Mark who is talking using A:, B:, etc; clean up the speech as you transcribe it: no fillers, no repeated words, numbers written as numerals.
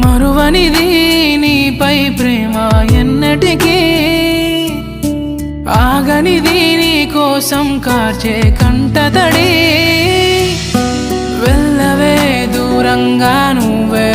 A: మరువనిది నీపై ప్రేమ ఎన్నటికీ, ఆగనిది నీ కోసం కార్చే కంటతడి. వెళ్ళవే దూరంగా నువ్వే